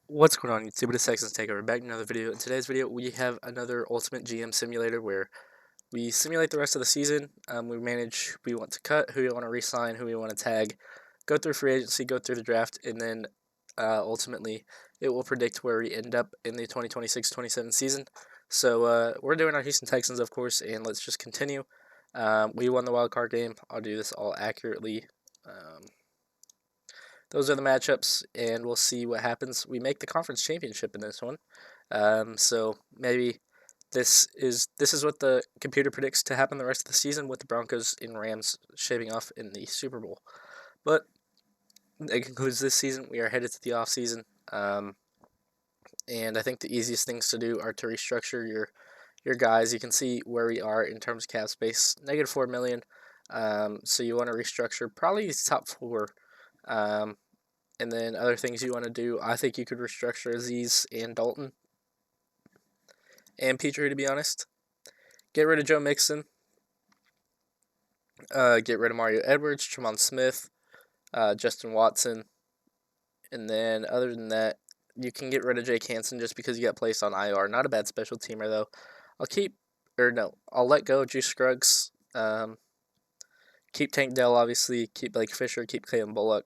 What's going on YouTube? It's Texans Takeover back in another video. In today's video, we have another Ultimate GM simulator where we simulate the rest of the season. We manage who we want to cut, who we want to re-sign, who we want to tag, go through free agency, go through the draft, and then ultimately it will predict where we end up in the 2026-27 season. So we're doing our Houston Texans, of course, and let's just continue. We won the wild card game. I'll do this all accurately. Those are the matchups, and we'll see what happens. We make the conference championship in this one, so maybe this is what the computer predicts to happen the rest of the season, with the Broncos and Rams shaping off in the Super Bowl. But it concludes this season. We are headed to the offseason, and I think the easiest things to do are to restructure your guys. You can see where we are in terms of cap space, -$4 million. So you want to restructure probably top four. And then other things you want to do, I think you could restructure Aziz and Dalton and Petrie, to be honest. Get rid of Joe Mixon. Get rid of Mario Edwards, Tremont Smith, Justin Watson. And then other than that, you can get rid of Jake Hansen just because he got placed on IR. Not a bad special teamer, though. I'll let go of Juice Scruggs. Keep Tank Dell, obviously. Keep Blake Fisher. Keep Clayton Bullock.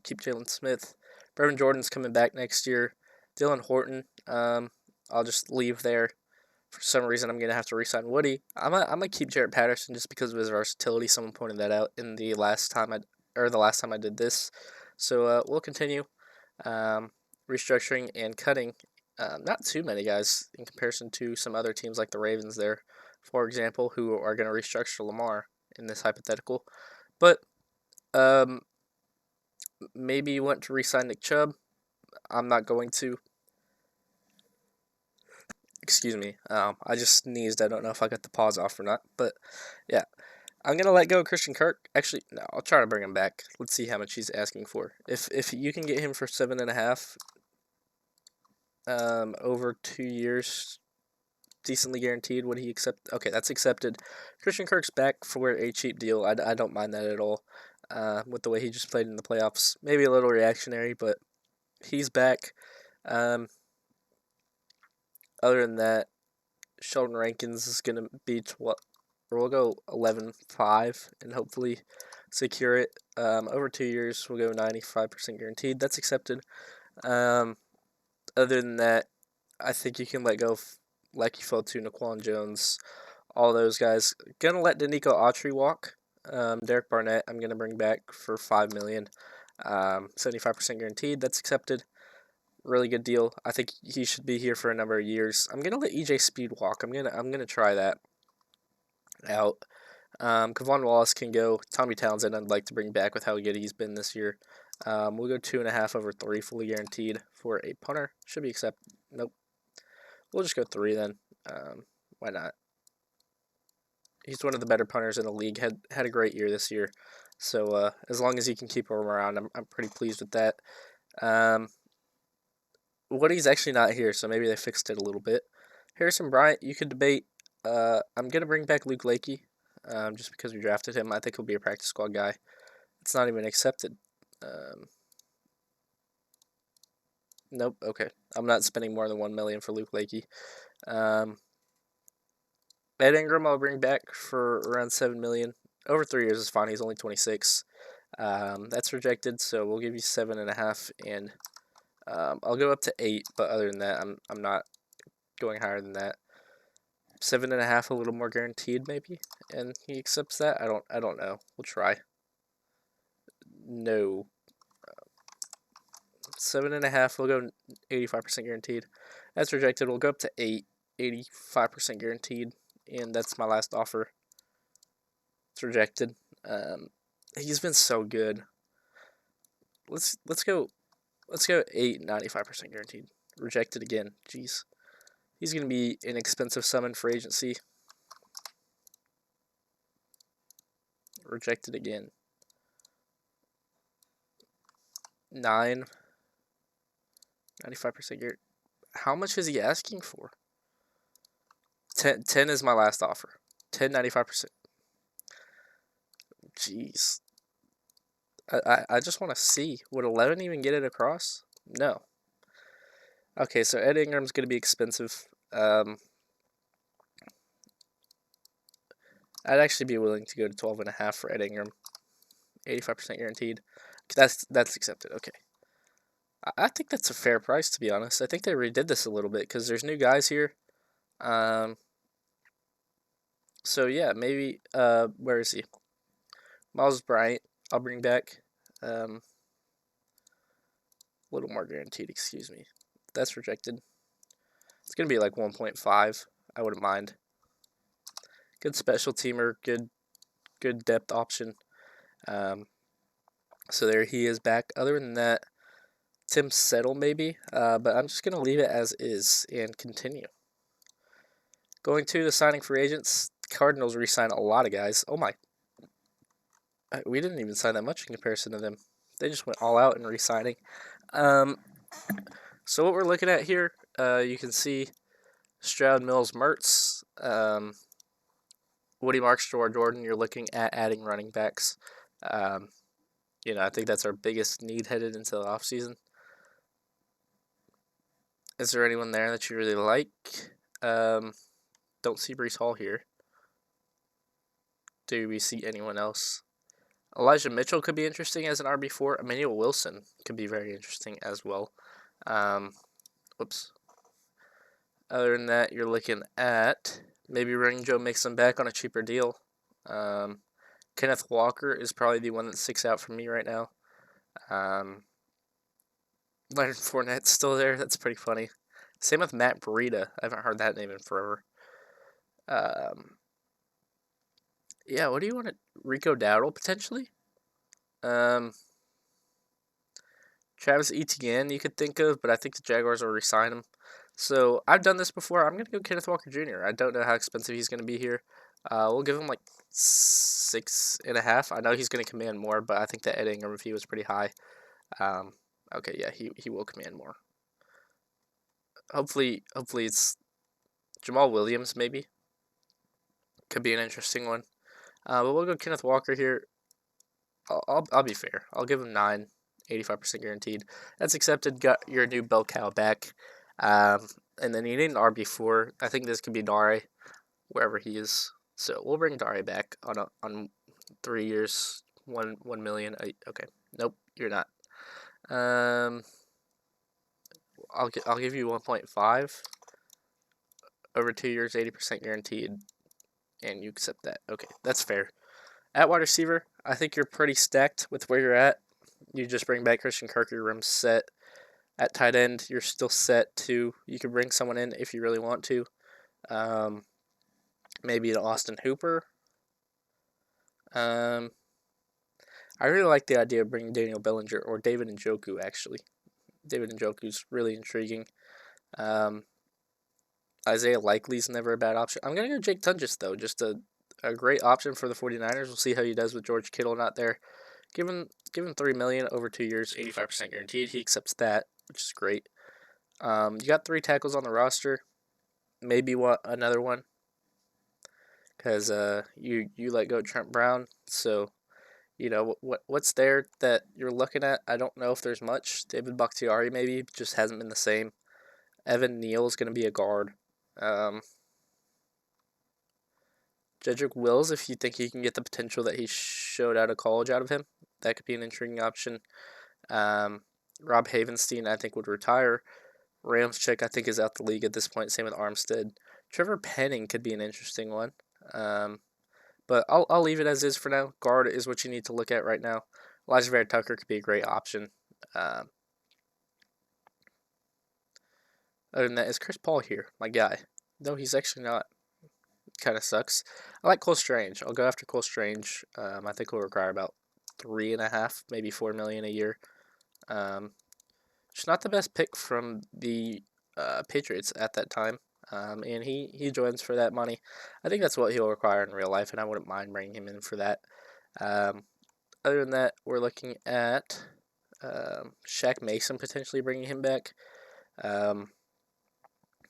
Keep Jalen Smith. Brevin Jordan's coming back next year. Dylan Horton, I'll just leave there. For some reason, I'm going to have to re-sign Woody. I'm gonna keep Jarrett Patterson just because of his versatility. Someone pointed that out in the last time I did this. So we'll continue restructuring and cutting. Not too many guys in comparison to some other teams like the Ravens there, for example, who are going to restructure Lamar in this hypothetical. But maybe you want to re-sign Nick Chubb. I'm not going to. Excuse me. I just sneezed. I don't know if I got the pause off or not. But yeah, I'm gonna let go of Christian Kirk. Actually, no, I'll try to bring him back. Let's see how much he's asking for. If you can get him for 7.5, over 2 years, decently guaranteed, would he accept? Okay, that's accepted. Christian Kirk's back for a cheap deal. I don't mind that at all. With the way he just played in the playoffs, maybe a little reactionary, but he's back. Other than that, Sheldon Rankins is going to be we'll go 11.5 and hopefully secure it. Over 2 years, we'll go 95% guaranteed. That's accepted. Other than that, I think you can let go of Lecky Fotu, Naquan Jones, all those guys. Gonna let Danico Autry walk. Derek Barnett, I'm gonna bring back for $5 million. 75% guaranteed. That's accepted. Really good deal. I think he should be here for a number of years. I'm gonna let EJ Speed walk. I'm gonna try that out. Kavon Wallace can go. Tommy Townsend, I'd like to bring back with how good he's been this year. We'll go 2.5 over 3, fully guaranteed for a punter. Should be accepted. Nope. We'll just go 3 then. Why not? He's one of the better punters in the league. Had a great year this year. So as long as he can keep him around, I'm pretty pleased with that. Woody's actually not here, so maybe they fixed it a little bit. Harrison Bryant, you could debate. I'm going to bring back Luke Lakey, just because we drafted him. I think he'll be a practice squad guy. It's not even accepted. Nope, okay. I'm not spending more than $1 million for Luke Lakey. Ed Ingram I'll bring back for around $7 million. Over 3 years is fine. He's only 26. That's rejected, so we'll give you 7.5, and I'll go up to 8. But other than that, I'm not going higher than that. 7.5, a little more guaranteed, maybe, and he accepts that. I don't know. We'll try. No. 7.5. We'll go 85% guaranteed. That's rejected. We'll go up to 8. 85% guaranteed, and that's my last offer. It's rejected. He's been so good. Let's go 8. 95% guaranteed. Rejected again. Jeez. He's going to be an expensive summon for agency. Rejected again. 9. 95% guaranteed. How much is he asking for? 10 is my last offer. 10, 95%. Jeez. I just want to see. Would 11 even get it across? No. Okay, so Ed Ingram's going to be expensive. I'd actually be willing to go to 12.5 for Ed Ingram, 85% guaranteed. That's accepted. Okay, I think that's a fair price, to be honest. I think they redid this a little bit because there's new guys here. So yeah, maybe. Where is he? Miles Bryant. I'll bring back. A little more guaranteed. Excuse me. That's rejected. It's gonna be like 1.5. I wouldn't mind. Good special teamer. Good depth option. So there he is back. Other than that, Tim Settle maybe. But I'm just gonna leave it as is and continue. Going to the signing free agents. Cardinals re-sign a lot of guys. Oh my. We didn't even sign that much in comparison to them. They just went all out in re-signing. So what we're looking at here, you can see Stroud, Mills, Mertz, Woody Marks, Jordan. You're looking at adding running backs. I think that's our biggest need headed into the offseason. Is there anyone there that you really like? Don't see Breece Hall here. Do we see anyone else? Elijah Mitchell could be interesting as an RB4. Emmanuel Wilson could be very interesting as well. Whoops. Other than that, you're looking at maybe Ring Joe Mixon back on a cheaper deal. Kenneth Walker is probably the one that sticks out for me right now. Leonard Fournette's still there. That's pretty funny. Same with Matt Breida. I haven't heard that name in forever. Yeah, what do you want to... Rico Dowdle, potentially? Travis Etienne you could think of, but I think the Jaguars will re-sign him. So, I've done this before. I'm going to go Kenneth Walker Jr. I don't know how expensive he's going to be here. We'll give him like 6.5. I know he's going to command more, but I think the Ed Ingram fee was pretty high. Okay, yeah, he will command more. Hopefully it's Jamal Williams, maybe. Could be an interesting one. But we'll go Kenneth Walker here. I'll be fair. I'll give him 9, 85% guaranteed. That's accepted. Got your new bell cow back. And then you need an RB4. I think this could be Dare, wherever he is. So we'll bring Dare back on 3 years, 1 million. Okay, nope, you're not. I'll give you 1.5 over 2 years, 80% guaranteed, and you accept that. Okay, that's fair. At wide receiver, I think you're pretty stacked with where you're at. You just bring back Christian Kirk, your room's set. At tight end, you're still set too. You can bring someone in if you really want to. Maybe an Austin Hooper. I really like the idea of bringing Daniel Bellinger or David Njoku, actually. David Njoku's really intriguing. Isaiah Likely's never a bad option. I'm going to go Jake Tunges, though. Just a great option for the 49ers. We'll see how he does with George Kittle not there. Give him $3 million over 2 years, 85% guaranteed. He accepts that, which is great. You got 3 tackles on the roster. Maybe another one, because you let go Trent Brown. So what's there that you're looking at. I don't know if there's much. David Bakhtiari maybe just hasn't been the same. Evan Neal is going to be a guard. Jedrick Wills, if you think he can get the potential that he showed out of college out of him, that could be an intriguing option. Rob Havenstein, I think, would retire. Ramczyk, I think, is out the league at this point. Same with Armstead. Trevor Penning could be an interesting one. But I'll leave it as is for now. Guard is what you need to look at right now. Elijah Vera Tucker could be a great option. Other than that, is Chris Paul here? My guy. No, he's actually not. Kind of sucks. I like Cole Strange. I'll go after Cole Strange. I think he'll require about 3.5, maybe 4 million a year. It's not the best pick from the Patriots at that time. And he joins for that money. I think that's what he'll require in real life, and I wouldn't mind bringing him in for that. Other than that, we're looking at Shaq Mason potentially bringing him back.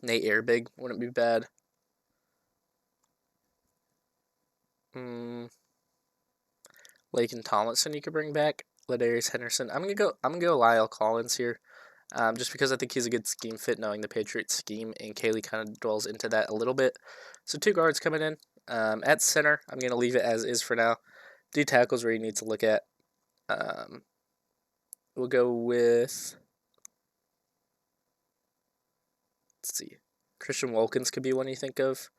Nate Airbig wouldn't be bad. Laken Tomlinson you could bring back. Ladarius Henderson. I'm gonna go Lyle Collins here. just because I think he's a good scheme fit, knowing the Patriots scheme, and Kaylee kind of dwells into that a little bit. So 2 guards coming in. At center, I'm going to leave it as is for now. D tackles where you need to look at. Um, we'll go with, let's see, Christian Wilkins could be one you think of.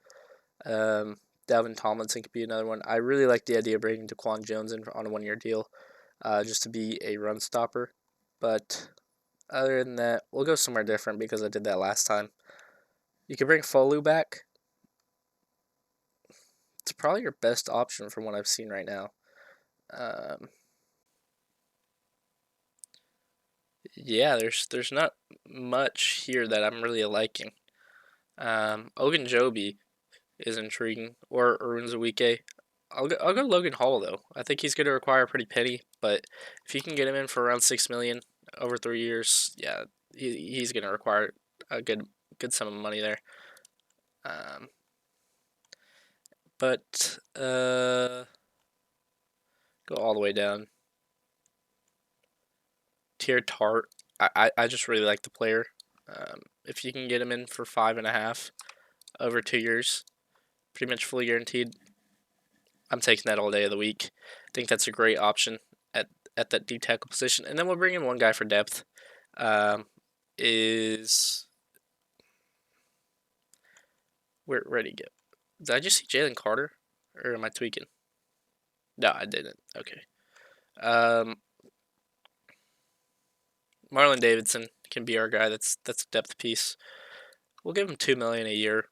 Dalvin Tomlinson could be another one. I really like the idea of bringing Daquan Jones in on a 1-year deal, just to be a run stopper. But other than that, we'll go somewhere different because I did that last time. You can bring Folu back. It's probably your best option from what I've seen right now. Yeah, there's not much here that I'm really liking. Ogunjobi is intriguing, or Arunzawike. I'll go Logan Hall though. I think he's going to require a pretty penny, but if you can get him in for around 6 million over 3 years, yeah, he's going to require a good sum of money there. But go all the way down. Tier Tart. I just really like the player. If you can get him in for 5.5 over 2 years, pretty much fully guaranteed, I'm taking that all day of the week. I think that's a great option at that deep tackle position. And then we'll bring in one guy for depth. Where'd he go? Did I just see Jalen Carter? Or am I tweaking? No, I didn't. Okay. Marlon Davidson can be our guy. That's a depth piece. We'll give him $2 million a year,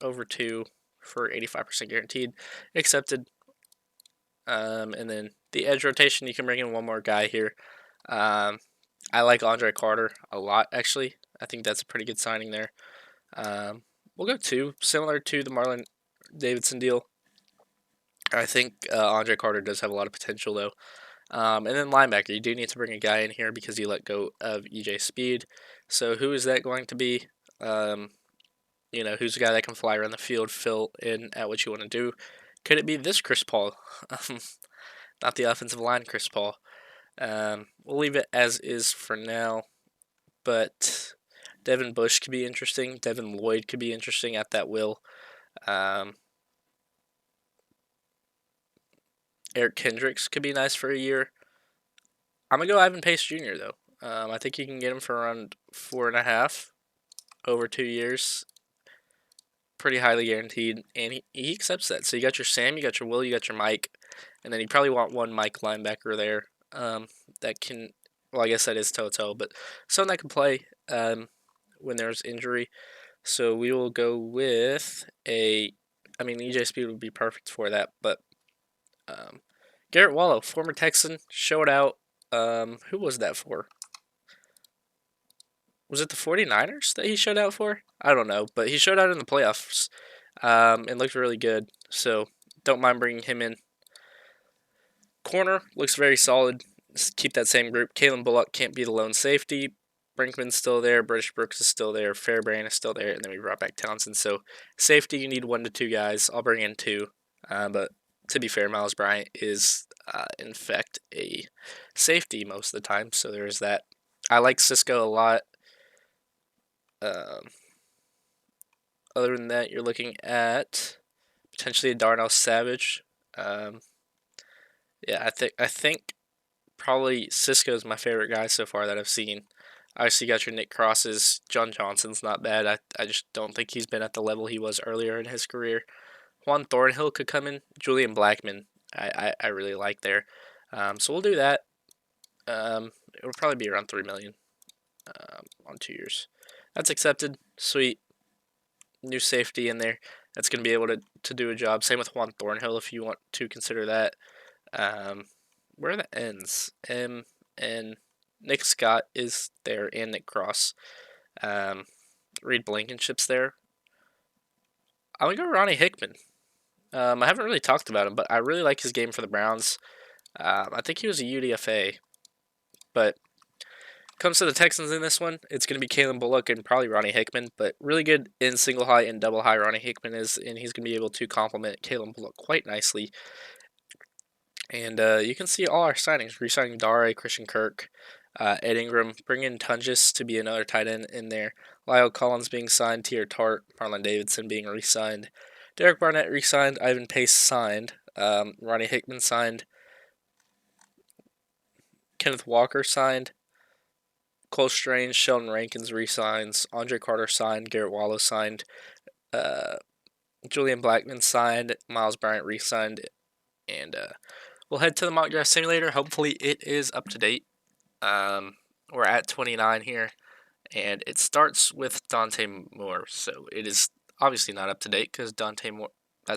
over 2 for 85% guaranteed, accepted. And then the edge rotation, you can bring in one more guy here. I like Andre Carter a lot, actually. I think that's a pretty good signing there. We'll go 2, similar to the Marlon Davidson deal. I think Andre Carter does have a lot of potential, though. And then linebacker, you do need to bring a guy in here because you let go of EJ Speed. So who is that going to be? Who's a guy that can fly around the field, fill in at what you want to do? Could it be this Chris Paul? Not the offensive line Chris Paul. We'll leave it as is for now. But Devin Bush could be interesting. Devin Lloyd could be interesting at that will. Eric Kendricks could be nice for a year. I'm going to go Ivan Pace Jr., though. I think you can get him for around 4.5 over 2 years. Pretty highly guaranteed, and he accepts that. So you got your Sam, you got your Will, you got your Mike, and then you probably want one Mike linebacker there that can, well, I guess that is Toto, but someone that can play when there's injury. So we will go with EJ Speed would be perfect for that, but Garrett Wallow, former Texan, showed out. Who was that for? Was it the 49ers that he showed out for? I don't know, but he showed out in the playoffs and looked really good. So don't mind bringing him in. Corner looks very solid. Just keep that same group. Kalen Bullock can't be the lone safety. Brinkman's still there. British Brooks is still there. Fairbairn is still there. And then we brought back Townsend. So safety, you need 1 to 2 guys. I'll bring in 2. But to be fair, Miles Bryant is, in fact, a safety most of the time. So there's that. I like Cisco a lot. Other than that, you're looking at potentially a Darnell Savage. I think probably Cisco is my favorite guy so far that I've seen. Obviously, you got your Nick Crosses. John Johnson's not bad. I just don't think he's been at the level he was earlier in his career. Juan Thornhill could come in. Julian Blackman, I really like there. So we'll do that. It'll probably be around $3 million on 2 years. That's accepted. Sweet. New safety in there. That's going to be able to do a job. Same with Juan Thornhill if you want to consider that. Where are the ends? And Nick Scott is there and Nick Cross. Reed Blankenship's there. I'm going to go Ronnie Hickman. I haven't really talked about him, but I really like his game for the Browns. I think he was a UDFA. But comes to the Texans in this one, it's going to be Kalen Bullock and probably Ronnie Hickman, but really good in single high and double high Ronnie Hickman is, and he's going to be able to complement Kalen Bullock quite nicely. And you can see all our signings, re-signing Dare, Christian Kirk, Ed Ingram, bring in Tungus to be another tight end in there. Lyle Collins being signed, Tier Tart, Marlon Davidson being re-signed, Derek Barnett re-signed, Ivan Pace signed, Ronnie Hickman signed, Kenneth Walker signed, Cole Strange, Sheldon Rankins re-signs, Andre Carter signed, Garrett Wallow signed, uh, Julian Blackman signed, Miles Bryant re-signed, and we'll head to the mock draft simulator. Hopefully it is up to date. We're at 29 here, and it starts with Dante Moore, so it is obviously not up to date because Dante Moore, I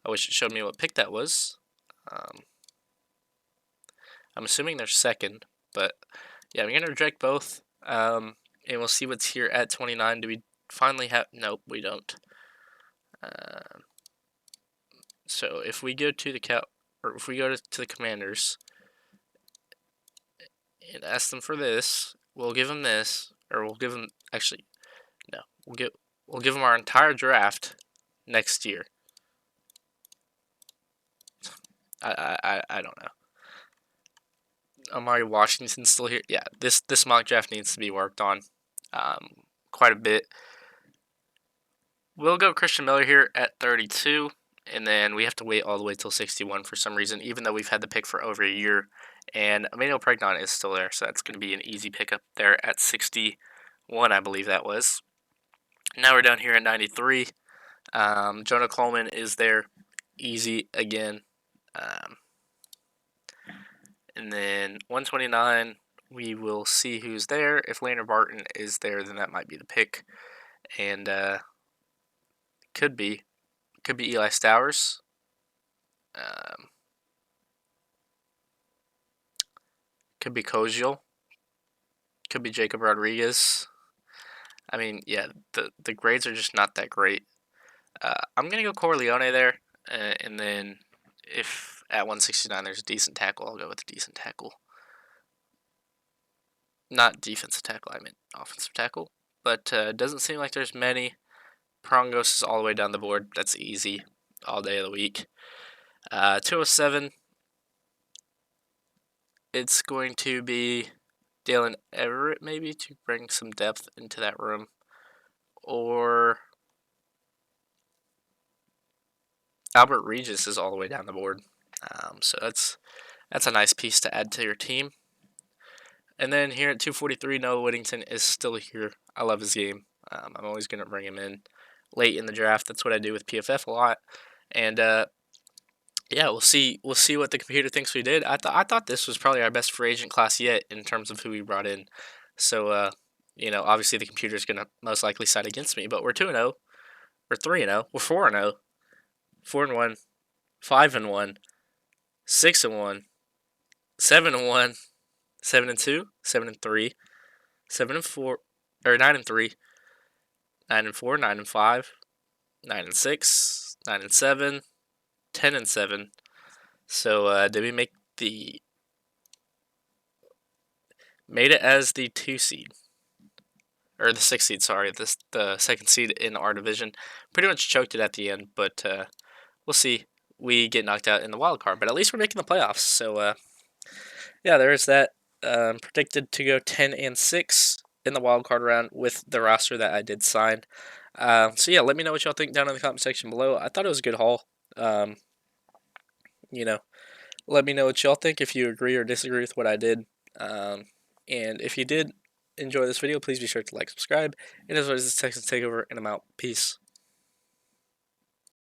wish it showed me what pick that was. I'm assuming they're second, but yeah, I'm going to reject both, and we'll see what's here at 29. Do we finally have, nope, we don't. So if we go to the Commanders and ask them for this, we'll give them this, or we'll give them, actually, no, we'll give them our entire draft next year. I don't know. Amari Washington's still here. Yeah, this mock draft needs to be worked on quite a bit. We'll go Christian Miller here at 32, and then we have to wait all the way till 61 for some reason, even though we've had the pick for over a year. And Emmanuel Pregnon is still there, so that's going to be an easy pickup there at 61, I believe that was. Now we're down here at 93. Jonah Coleman is there, easy again. And then 129, we will see who's there. If Leonard Barton is there, then that might be the pick. And could be Eli Stowers. Could be Kojiel. Could be Jacob Rodriguez. I mean, yeah, the grades are just not that great. I'm going to go Corleone there. And then if at 169 there's a decent tackle, I'll go with a decent tackle. Not defensive tackle, I meant offensive tackle. But it doesn't seem like there's many. Prongos is all the way down the board. That's easy all day of the week. 207, it's going to be Dalen Everett maybe to bring some depth into that room. Or Albert Regis is all the way down the board. So that's a nice piece to add to your team. And then here at 243, Noah Whittington is still here. I love his game. I'm always going to bring him in late in the draft. That's what I do with PFF a lot. And yeah, we'll see what the computer thinks we did. I thought this was probably our best free agent class yet in terms of who we brought in. So obviously the computer is going to most likely side against me, but we're 2-0. We're 3-0. We're 4-0. 4-1. 5-1. 6-1. 7-1. 7-2. 7-3. 7-4. Or 9-3. 9-4. 9-5. 9-6. 9-7. 10-7. So did we made it as the 2 seed, or the 6 seed? Sorry, the second seed in our division. Pretty much choked it at the end, but we'll see. We get knocked out in the wild card, but at least we're making the playoffs. So yeah, there is that. Predicted to go 10-6 in the wild card round with the roster that I did sign. So yeah, let me know what y'all think down in the comment section below. I thought it was a good haul. Let me know what y'all think, if you agree or disagree with what I did. And if you did enjoy this video, please be sure to like, subscribe. And as always, this is Texans Takeover, and I'm out. Peace.